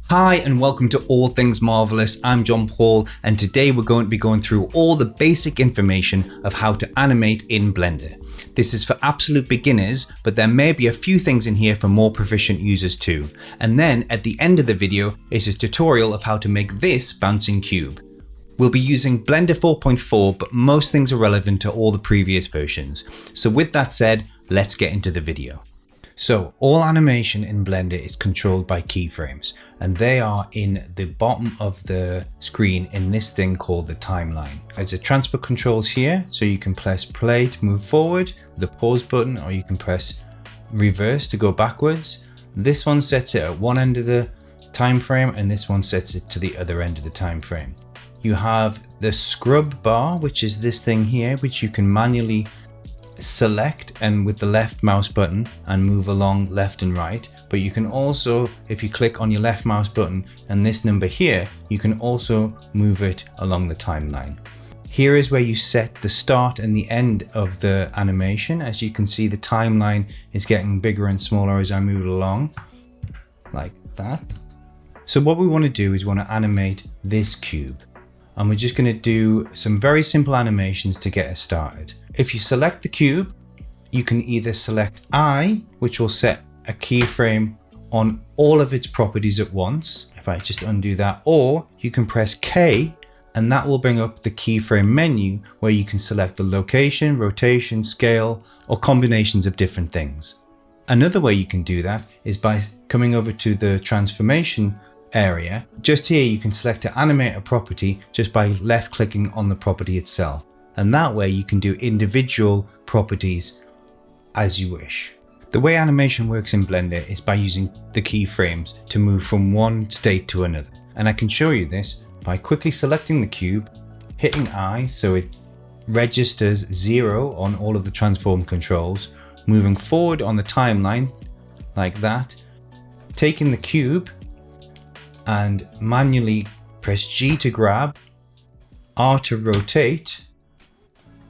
Hi and welcome to All Things Marvelous. I'm John Paul and today we're going to be going through all the basic information of how to animate in Blender. This is for absolute beginners, but there may be a few things in here for more proficient users too. And then at the end of the video is a tutorial of how to make this bouncing cube. We'll be using Blender 4.4, but most things are relevant to all the previous versions. So with that said, let's get into the video. So all animation in Blender is controlled by keyframes, and they are in the bottom of the screen in this thing called the timeline. There's a transfer controls here, so you can press play to move forward with the pause button, or you can press reverse to go backwards. This one sets it at one end of the time frame, and this one sets it to the other end of the time frame. You have the scrub bar, which is this thing here, which you can manually select and with the left mouse button and move along left and right. But you can also, if you click on your left mouse button and this number here, you can also move it along the timeline. Here is where you set the start and the end of the animation. As you can see, the timeline is getting bigger and smaller as I move it along, like that. So what we want to do is want to animate this cube. And we're just going to do some very simple animations to get us started. If you select the cube, you can either select I, which will set a keyframe on all of its properties at once. If I just undo that, or you can press K and that will bring up the keyframe menu where you can select the location, rotation, scale, or combinations of different things. Another way you can do that is by coming over to the transformation area. Just here you can select to animate a property just by left clicking on the property itself, and that way you can do individual properties as you wish. The way animation works in Blender is by using the keyframes to move from one state to another, and I can show you this by quickly selecting the cube, hitting I so it registers 0 on all of the transform controls, moving forward on the timeline like that, taking the cube and manually press G to grab, R to rotate,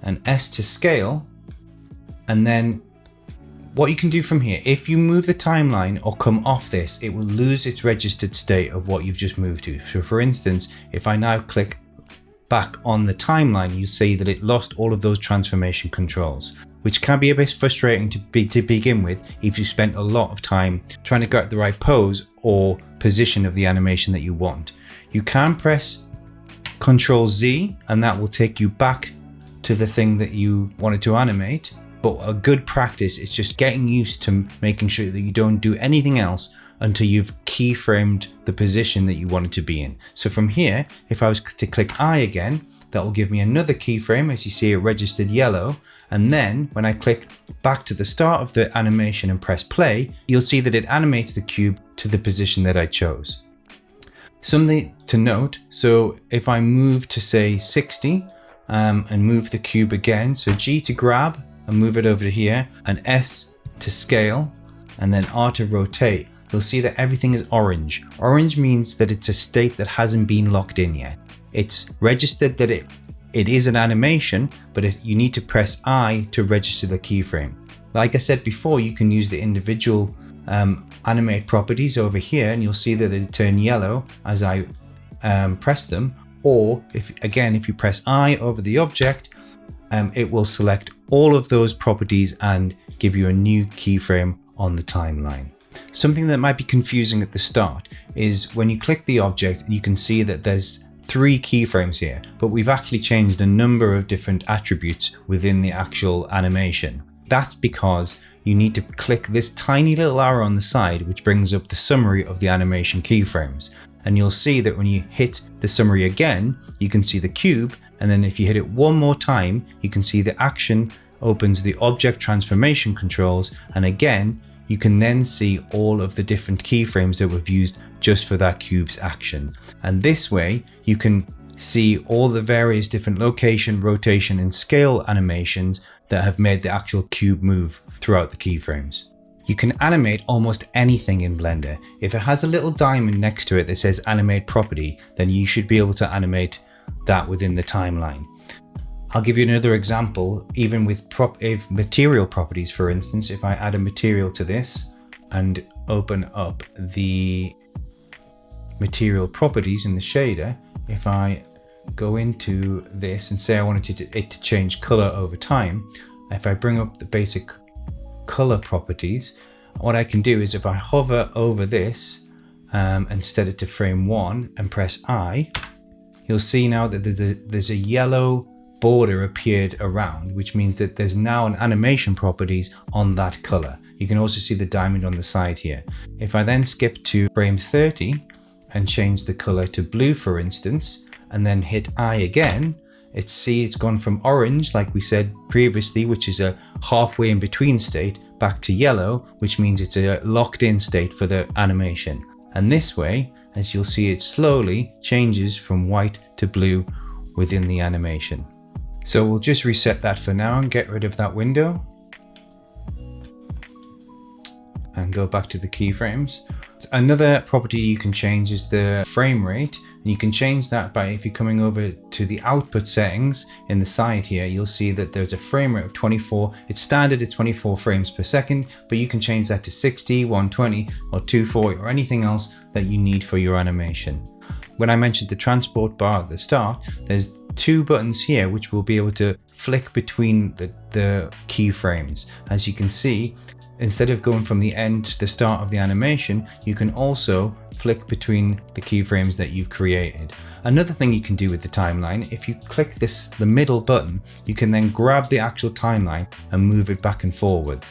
and S to scale. And then what you can do from here, if you move the timeline or come off this, it will lose its registered state of what you've just moved to. So for instance, if I now click back on the timeline, you see that it lost all of those transformation controls, which can be a bit frustrating to begin with if you spent a lot of time trying to get the right pose or position of the animation that you want. You can press Ctrl Z and that will take you back to the thing that you wanted to animate. But a good practice is just getting used to making sure that you don't do anything else until you've keyframed the position that you want it to be in. So from here, if I was to click I again, that will give me another keyframe. As you see, it registered yellow. And then when I click back to the start of the animation and press play, you'll see that it animates the cube to the position that I chose. Something to note, so if I move to say 60 and move the cube again, so G to grab and move it over to here, and S to scale, and then R to rotate, you'll see that everything is orange. Orange means that it's a state that hasn't been locked in yet. It's registered that it is an animation, but you need to press I to register the keyframe. Like I said before, you can use the individual animate properties over here, and you'll see that they turn yellow as I press them. Or if you press I over the object, it will select all of those properties and give you a new keyframe on the timeline. Something that might be confusing at the start is when you click the object, you can see that there's 3 keyframes here, but we've actually changed a number of different attributes within the actual animation. That's because you need to click this tiny little arrow on the side, which brings up the summary of the animation keyframes. And you'll see that when you hit the summary again, you can see the cube. And then if you hit it one more time, you can see the action opens the object transformation controls. And again, you can then see all of the different keyframes that we've used just for that cube's action. And this way you can see all the various different location, rotation, and scale animations that have made the actual cube move throughout the keyframes. You can animate almost anything in Blender. If it has a little diamond next to it that says animate property, then you should be able to animate that within the timeline. I'll give you another example, even with material properties. For instance, if I add a material to this and open up the material properties in the shader, if I go into this and say I wanted it to change color over time, if I bring up the basic color properties, what I can do is if I hover over this and set it to frame 1 and press I, you'll see now that there's a yellow border appeared around, which means that there's now an animation properties on that color. You can also see the diamond on the side here. If I then skip to frame 30 and change the color to blue, for instance, and then hit I again, it's gone from orange, like we said previously, which is a halfway in between state, back to yellow, which means it's a locked in state for the animation. And this way, as you'll see, it slowly changes from white to blue within the animation. So we'll just reset that for now and get rid of that window and go back to the keyframes. Another property you can change is the frame rate, and you can change that by, if you're coming over to the output settings in the side here, you'll see that there's a frame rate of 24. It's standard at 24 frames per second, but you can change that to 60, 120 or 240 or anything else that you need for your animation. When I mentioned the transport bar at the start, there's 2 buttons here which will be able to flick between the keyframes. As you can see, instead of going from the end to the start of the animation, you can also flick between the keyframes that you've created. Another thing you can do with the timeline, if you click the middle button, you can then grab the actual timeline and move it back and forward.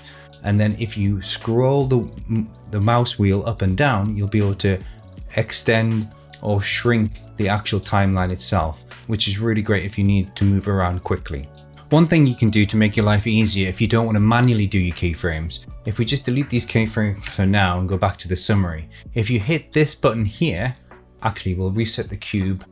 And then if you scroll the mouse wheel up and down, you'll be able to extend or shrink the actual timeline itself, which is really great if you need to move around quickly. One thing you can do to make your life easier if you don't want to manually do your keyframes, if we just delete these keyframes for now and go back to the summary, if you hit this button here, actually we'll reset the cube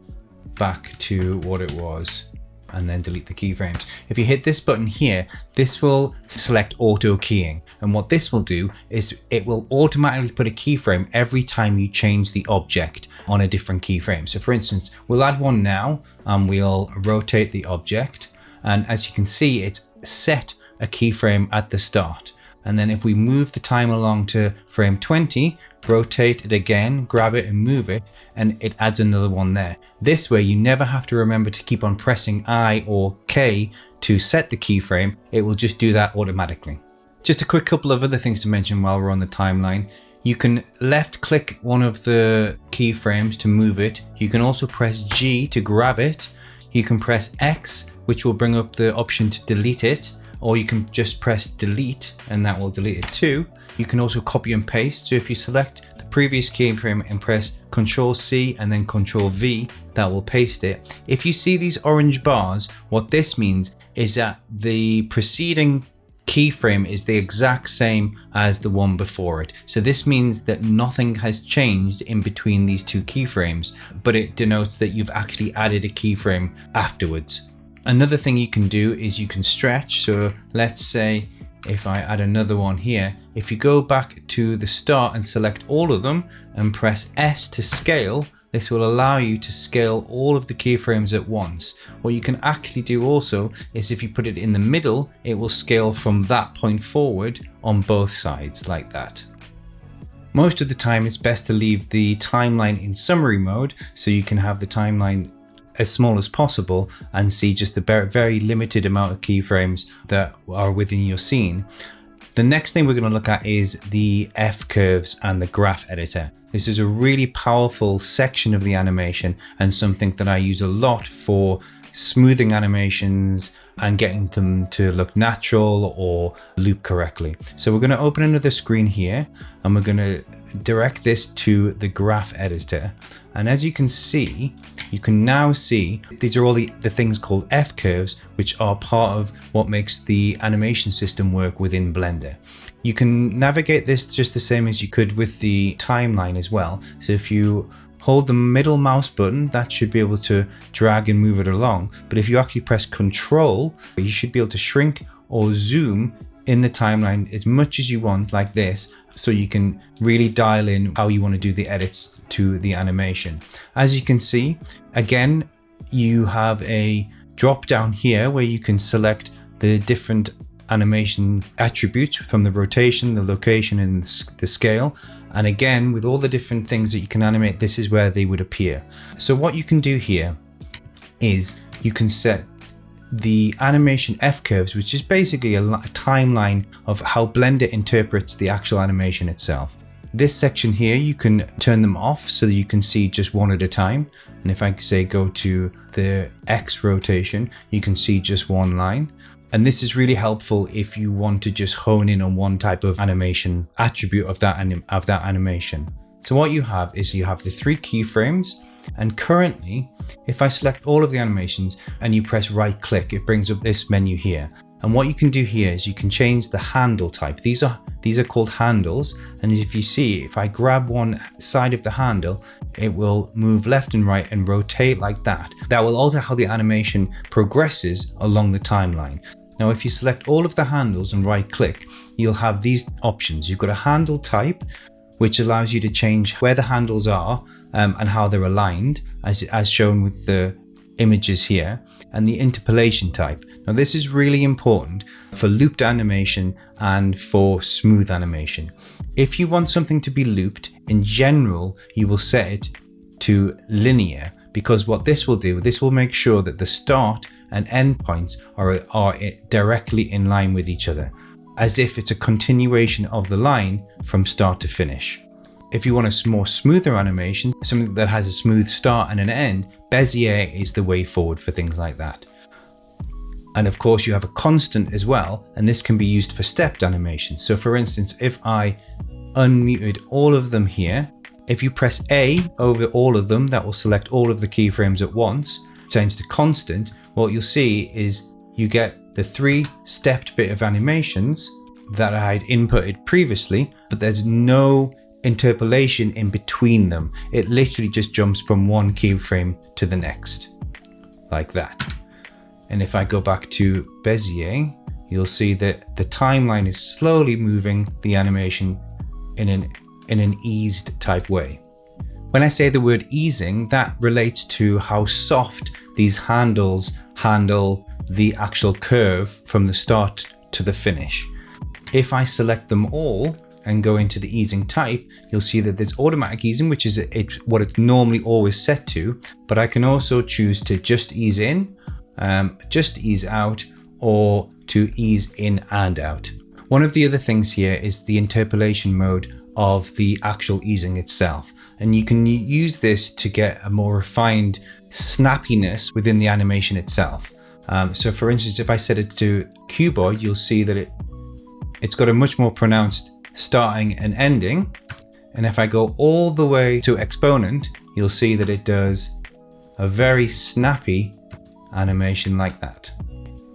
back to what it was and then delete the keyframes. If you hit this button here, this will select auto keying, and what this will do is it will automatically put a keyframe every time you change the object on a different keyframe. So for instance, we'll add one now and we'll rotate the object. And as you can see, it's set a keyframe at the start. And then if we move the time along to frame 20, rotate it again, grab it and move it, and it adds another one there. This way, you never have to remember to keep on pressing I or K to set the keyframe. It will just do that automatically. Just a quick couple of other things to mention while we're on the timeline. You can left click one of the keyframes to move it. You can also press G to grab it. You can press X, which will bring up the option to delete it, or you can just press delete and that will delete it too. You can also copy and paste. So if you select the previous keyframe and press Ctrl C and then Ctrl V, that will paste it. If you see these orange bars, what this means is that the preceding keyframe is the exact same as the one before it. So this means that nothing has changed in between these 2 keyframes, but it denotes that you've actually added a keyframe afterwards. Another thing you can do is you can stretch. So let's say if I add another one here, if you go back to the start and select all of them and press S to scale, this will allow you to scale all of the keyframes at once. What you can actually do also is if you put it in the middle, it will scale from that point forward on both sides like that. Most of the time it's best to leave the timeline in summary mode so you can have the timeline as small as possible and see just the very limited amount of keyframes that are within your scene. The next thing we're going to look at is the F curves and the graph editor. This is a really powerful section of the animation and something that I use a lot for smoothing animations and getting them to look natural or loop correctly. So we're going to open another screen here and we're going to direct this to the graph editor. And as you can see, you can now see these are all the things called F curves, which are part of what makes the animation system work within Blender. You can navigate this just the same as you could with the timeline as well. So if you hold the middle mouse button, that should be able to drag and move it along. But if you actually press Control, you should be able to shrink or zoom in the timeline as much as you want like this, so you can really dial in how you want to do the edits to the animation. As you can see, again, you have a drop down here where you can select the different animation attributes from the rotation, the location, and the scale. And again, with all the different things that you can animate, this is where they would appear. So what you can do here is you can set the animation F-curves, which is basically a timeline of how Blender interprets the actual animation itself. This section here, you can turn them off so that you can see just one at a time. And if I say go to the X rotation, you can see just one line. And this is really helpful if you want to just hone in on one type of animation attribute of that animation. So what you have is you have the 3 keyframes, and currently, if I select all of the animations and you press right click, it brings up this menu here. And what you can do here is you can change the handle type. These are called handles. And if you see, if I grab one side of the handle, it will move left and right and rotate like that. That will alter how the animation progresses along the timeline. Now, if you select all of the handles and right click, you'll have these options. You've got a handle type, which allows you to change where the handles are and how they're aligned, as shown with the images here, and the interpolation type. Now, this is really important for looped animation and for smooth animation. If you want something to be looped, in general, you will set it to linear, because what this will do, this will make sure that the start and end points are directly in line with each other, as if it's a continuation of the line from start to finish. If you want a more smoother animation, something that has a smooth start and an end, Bezier is the way forward for things like that. And of course, you have a constant as well, and this can be used for stepped animation. So for instance, if I unmuted all of them here, if you press A over all of them, that will select all of the keyframes at once. Change to constant, what you'll see is you get the 3 stepped bit of animations that I had inputted previously, but there's no interpolation in between them. It literally just jumps from one keyframe to the next, like that. And if I go back to Bezier, you'll see that the timeline is slowly moving the animation in an eased type way. When I say the word easing, that relates to how soft these handles handle the actual curve from the start to the finish. If I select them all and go into the easing type, you'll see that there's automatic easing, which is what it's normally always set to, but I can also choose to just ease in, just ease out, or to ease in and out. One of the other things here is the interpolation mode of the actual easing itself. And you can use this to get a more refined snappiness within the animation itself. So for instance, if I set it to cuboid, you'll see that it's got a much more pronounced starting and ending. And if I go all the way to exponent, you'll see that it does a very snappy animation like that.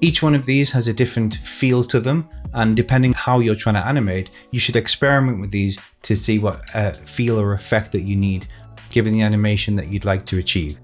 Each one of these has a different feel to them, and depending how you're trying to animate, you should experiment with these to see what feel or effect that you need given the animation that you'd like to achieve.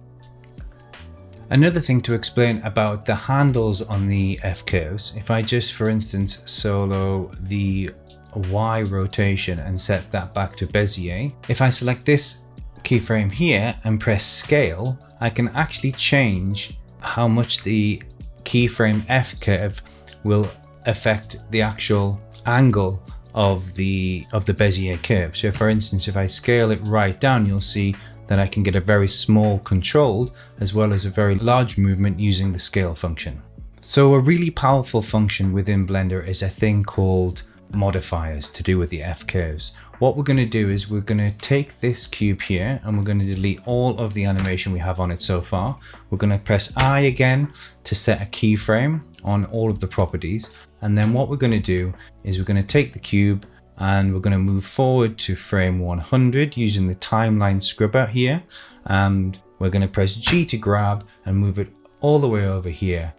Another thing to explain about the handles on the F-curves, if I just, for instance, solo the Y rotation and set that back to Bezier, if I select this keyframe here and press scale, I can actually change how much the keyframe F-curve will affect the actual angle of the Bezier curve. So for instance, if I scale it right down, you'll see that I can get a very small controlled as well as a very large movement using the scale function. So a really powerful function within Blender is a thing called modifiers to do with the F-curves. What we're going to do is we're going to take this cube here and we're going to delete all of the animation we have on it so far. We're going to press I again to set a keyframe on all of the properties. And then what we're going to do is we're going to take the cube and we're going to move forward to frame 100 using the timeline scribber here. And we're going to press G to grab and move it all the way over here.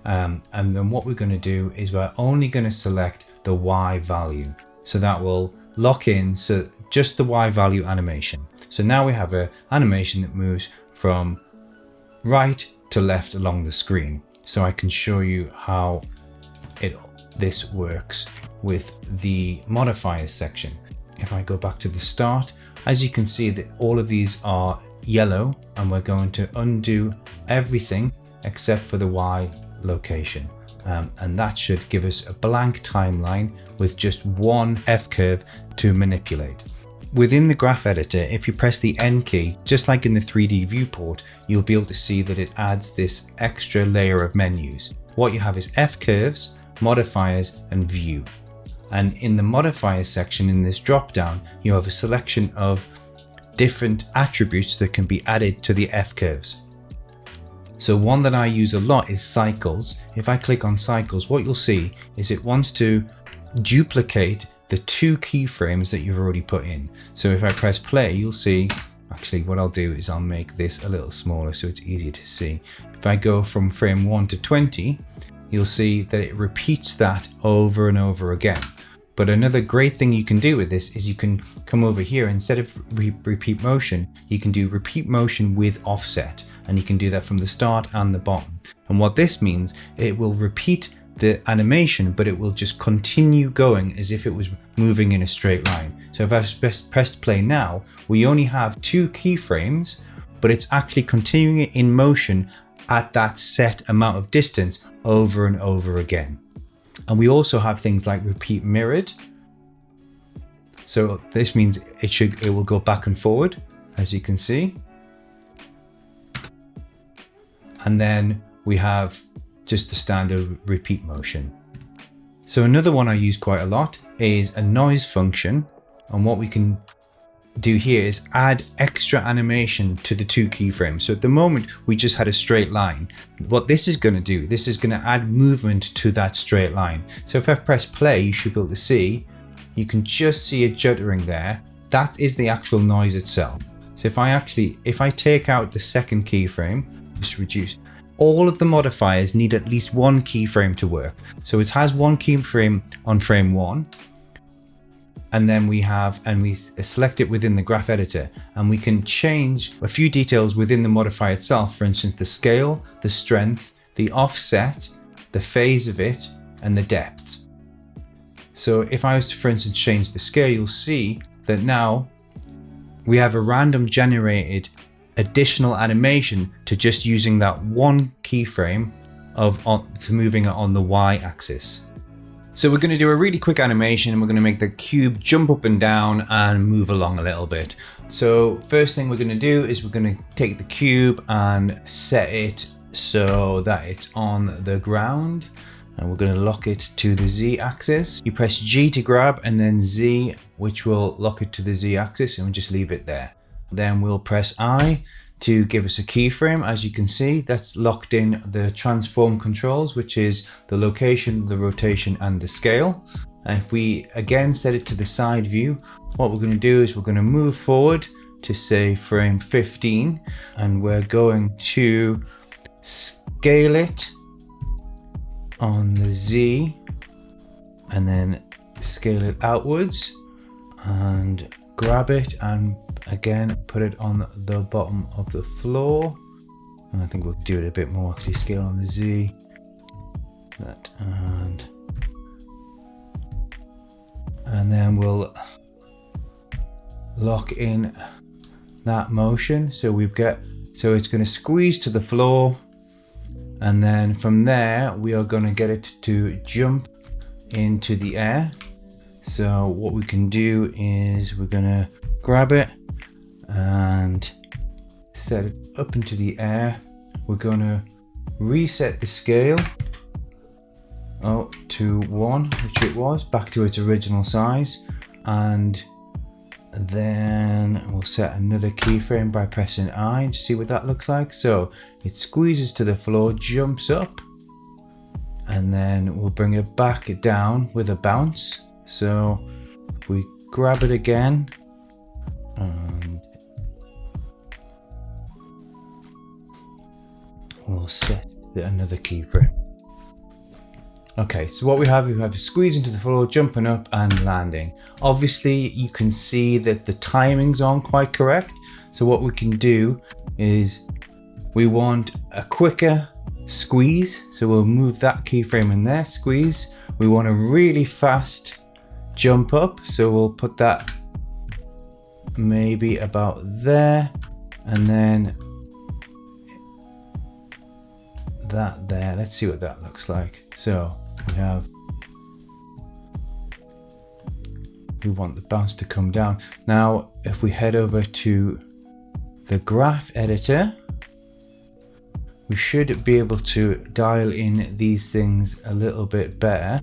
And then what we're going to do is we're only going to select the Y value. So that will lock in just the Y value animation. So now we have an animation that moves from right to left along the screen. So I can show you how this works with the modifiers section. If I go back to the start, as you can see that all of these are yellow, and we're going to undo everything except for the Y location. and that should give us a blank timeline with just one F curve to manipulate. Within the graph editor, if you press the N key, just like in the 3D viewport, you'll be able to see that it adds this extra layer of menus. What you have is F curves, modifiers, and view. And in the modifiers section in this drop down, you have a selection of different attributes that can be added to the F curves. So one that I use a lot is cycles. If I click on cycles, what you'll see is it wants to duplicate the 2 keyframes that you've already put in. So if I press play, you'll see, actually what I'll do is I'll make this a little smaller so it's easier to see. If I go from frame 1 to 20, you'll see that it repeats that over and over again. But another great thing you can do with this is you can come over here, instead of repeat motion, you can do repeat motion with offset, and you can do that from the start and the bottom. And what this means, it will repeat the animation, but it will just continue going as if it was moving in a straight line. So if I've pressed play now, we only have 2 keyframes, but it's actually continuing it in motion at that set amount of distance over and over again. And we also have things like repeat mirrored. So this means it will go back and forward, as you can see. And then we have just the standard repeat motion. So another one I use quite a lot is a noise function. And what we can do here is add extra animation to the 2 keyframes. So at the moment we just had a straight line. What this is going to do, this is going to add movement to that straight line. So if I press play, you should be able to see, you can just see a juddering there. That is the actual noise itself. So if I take out the second keyframe, just reduce, all of the modifiers need at least 1 keyframe to work. So it has 1 keyframe on frame 1. And then we select it within the graph editor, and we can change a few details within the modifier itself. For instance, the scale, the strength, the offset, the phase of it, and the depth. So if I was to, for instance, change the scale, you'll see that now we have a random generated additional animation to just using that 1 keyframe to moving it on the Y axis. So we're going to do a really quick animation, and we're going to make the cube jump up and down and move along a little bit. So first thing we're going to do is we're going to take the cube and set it so that it's on the ground, and we're going to lock it to the Z axis. You press G to grab and then Z, which will lock it to the Z axis, and we'll just leave it there. Then we'll press I to give us a keyframe. As you can see, that's locked in the transform controls, which is the location, the rotation, and the scale. And if we again set it to the side view, what we're going to do is we're going to move forward to say frame 15, and we're going to scale it on the Z and then scale it outwards and grab it and again put it on the bottom of the floor. And I think we'll do it a bit more, actually scale on the Z, that, and then we'll lock in that motion. So it's going to squeeze to the floor, and then from there we are going to get it to jump into the air. So what we can do is we're going to grab it and set it up into the air. We're going to reset the scale to 1, which it was, back to its original size, and then we'll set another keyframe by pressing I and see what that looks like. So it squeezes to the floor, jumps up, and then we'll bring it back down with a bounce. So if we grab it again and we'll set another keyframe. Okay, so what we have squeeze into the floor, jumping up and landing. Obviously you can see that the timings aren't quite correct. So what we can do is we want a quicker squeeze. So we'll move that keyframe in there, squeeze. We want a really fast jump up. So we'll put that maybe about there, and then that there. Let's see what that looks like. So we want the bounce to come down. Now, if we head over to the graph editor, we should be able to dial in these things a little bit better.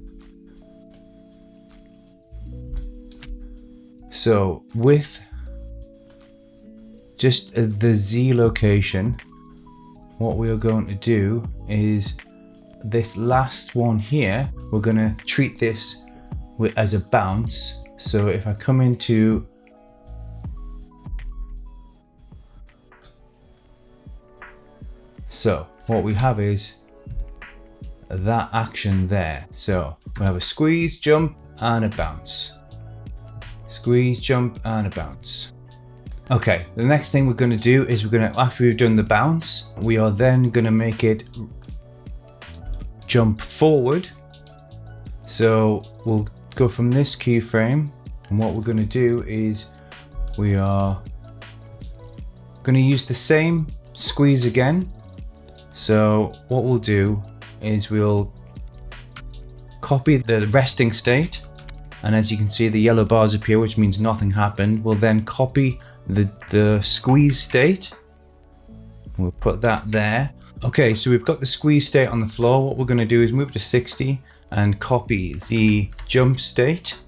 So with just the Z location, what we are going to do is this last one here, we're going to treat this as a bounce. So if I come into what we have is that action there. So we have a squeeze, jump, and a bounce. Squeeze, jump, and a bounce. Okay, the next thing we're going to do is after we've done the bounce, we are then going to make it jump forward. So we'll go from this keyframe, and what we're going to do is we are going to use the same squeeze again. So what we'll do is we'll copy the resting state, and as you can see the yellow bars appear, which means nothing happened. We'll then copy the squeeze state. We'll put that there. Okay, so we've got the squeeze state on the floor. What we're going to do is move to 60 and copy the jump state.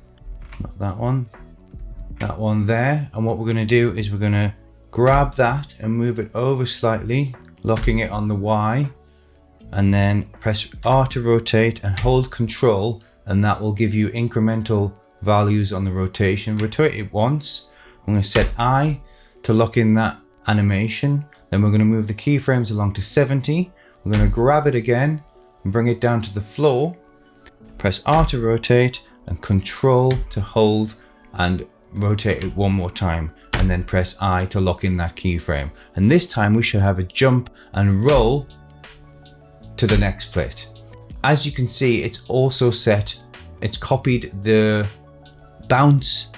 Not that one there. And what we're going to do is we're going to grab that and move it over slightly, locking it on the Y, and then press R to rotate and hold Control, and that will give you incremental values on the rotation. Rotate it once. I'm going to set I to lock in that animation. Then we're going to move the keyframes along to 70. We're going to grab it again and bring it down to the floor. Press R to rotate and Control to hold and rotate it one more time. And then press I to lock in that keyframe. And this time we should have a jump and roll to the next plate. As you can see, it's also set, it's copied the bounce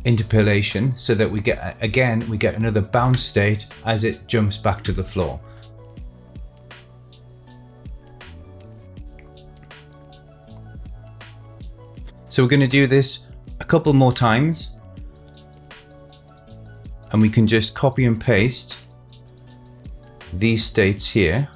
interpolation so that we get another bounce state as it jumps back to the floor. So we're going to do this a couple more times, and we can just copy and paste these states here.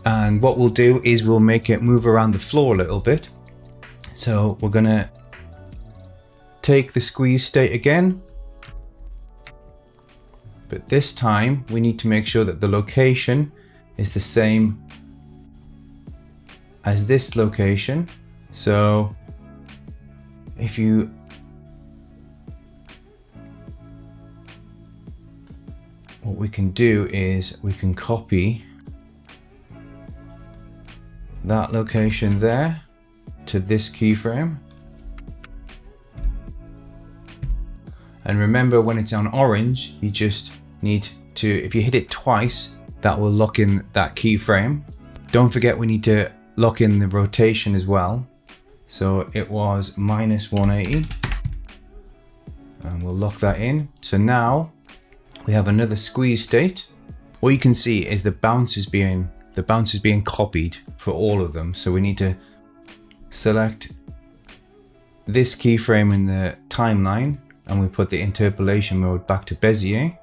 And what we'll do is we'll make it move around the floor a little bit. So we're going to take the squeeze state again, but this time we need to make sure that the location is the same as this location. So what we can do is we can copy that location there to this keyframe. And remember, when it's on orange, you just need to, if you hit it twice, that will lock in that keyframe. Don't forget, we need to lock in the rotation as well. So it was -180, and we'll lock that in. So now we have another squeeze state. What you can see is the bounce is being copied for all of them. So we need to select this keyframe in the timeline, and we put the interpolation mode back to Bezier,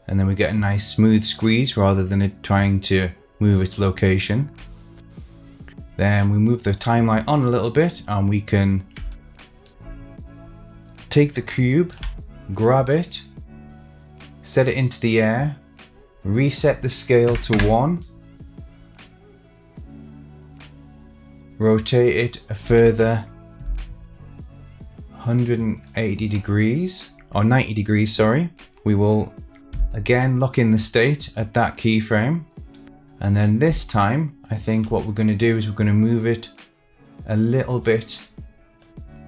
and then we get a nice smooth squeeze rather than it trying to move its location. Then we move the timeline on a little bit, and we can take the cube, grab it, set it into the air, reset the scale to 1, rotate it a further 180 degrees, or 90 degrees, sorry. We will again lock in the state at that keyframe. And then this time, I think what we're going to do is we're going to move it a little bit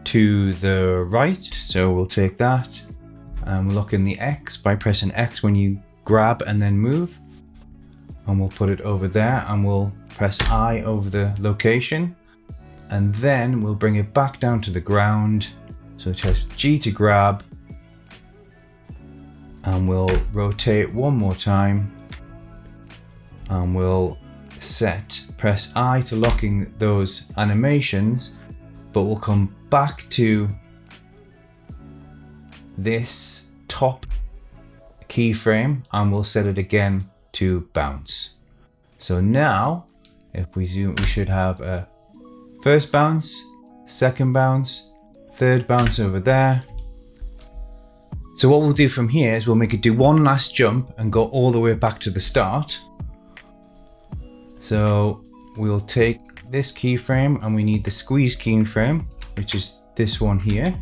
to the right. So we'll take that and we'll lock in the X by pressing X when you grab and then move. And we'll put it over there, and we'll press I over the location. And then we'll bring it back down to the ground So press G to grab, and we'll rotate one more time, and we'll press I to locking those animations, but we'll come back to this top keyframe and we'll set it again to bounce. So now if we zoom, we should have a first bounce, second bounce, third bounce over there. So what we'll do from here is we'll make it do one last jump and go all the way back to the start. So we'll take this keyframe and we need the squeeze keyframe, which is this one here.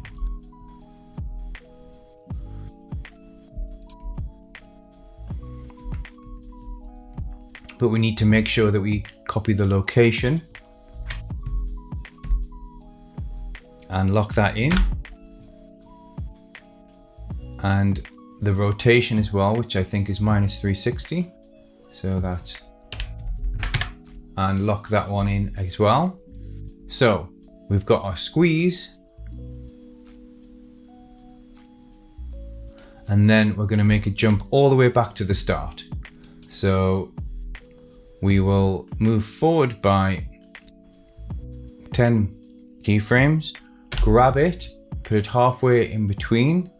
But we need to make sure that we copy the location and lock that in. And the rotation as well, which I think is -360. So that's, and lock that one in as well. So we've got our squeeze. And then we're going to make it jump all the way back to the start. So we will move forward by 10 keyframes, grab it, put it halfway in between,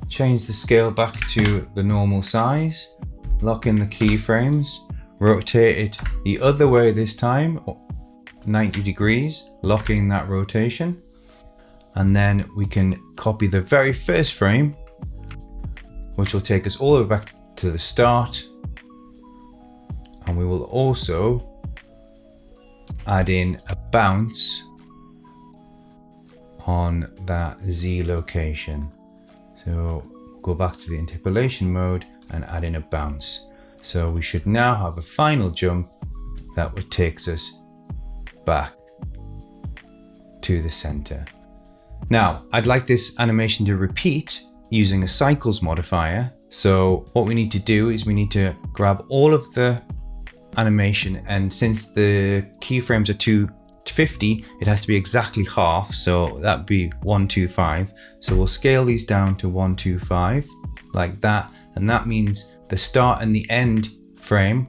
change the scale back to the normal size, lock in the keyframes, rotate it the other way this time, 90 degrees, locking that rotation. And then we can copy the very first frame, which will take us all the way back to the start. And we will also add in a bounce on that Z location. So we'll go back to the interpolation mode and add in a bounce. So we should now have a final jump that takes us back to the center. Now, I'd like this animation to repeat using a cycles modifier. So what we need to do is we need to grab all of the animation, and since the keyframes are 250, it has to be exactly half, so that'd be 125. So we'll scale these down to 125 like that, and that means the start and the end frame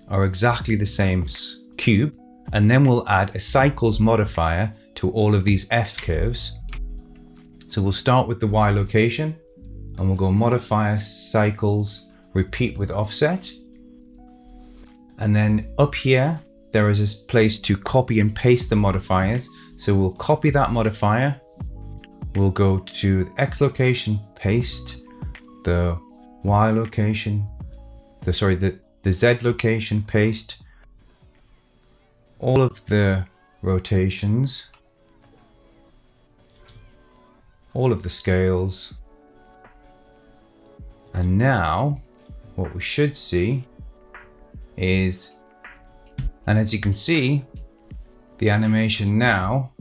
are exactly the same cube. And then we'll add a cycles modifier to all of these F curves. So we'll start with the Y location and we'll go modifier, cycles, repeat with offset. And then up here, there is a place to copy and paste the modifiers. So we'll copy that modifier. We'll go to the X location, paste, the Y location, the Z location, paste, all of the rotations, all of the scales. And now what we should see is, and as you can see, the animation now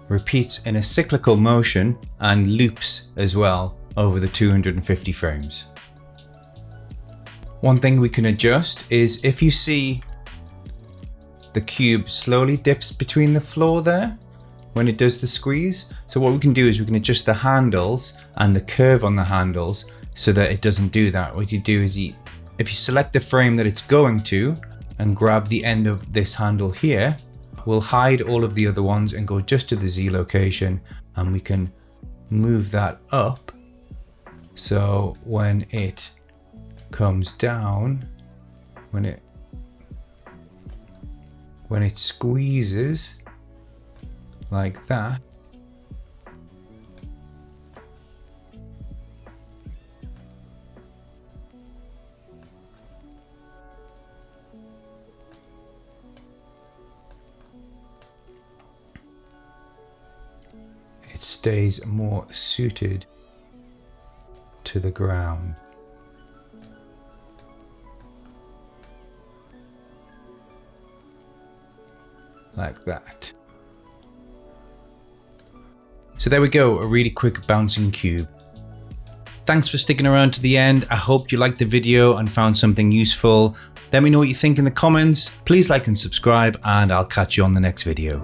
repeats in a cyclical motion and loops as well over the 250 frames. One thing we can adjust is if you see the cube slowly dips between the floor there when it does the squeeze. So what we can do is we can adjust the handles and the curve on the handles so that it doesn't do that. What you do is if you select the frame that it's going to and grab the end of this handle here, we'll hide all of the other ones and go just to the Z location, and we can move that up. So when it comes down, when it squeezes like that, it stays more suited to the ground. Like that. So there we go, a really quick bouncing cube. Thanks for sticking around to the end. I hope you liked the video and found something useful. Let me know what you think in the comments. Please like and subscribe, and I'll catch you on the next video.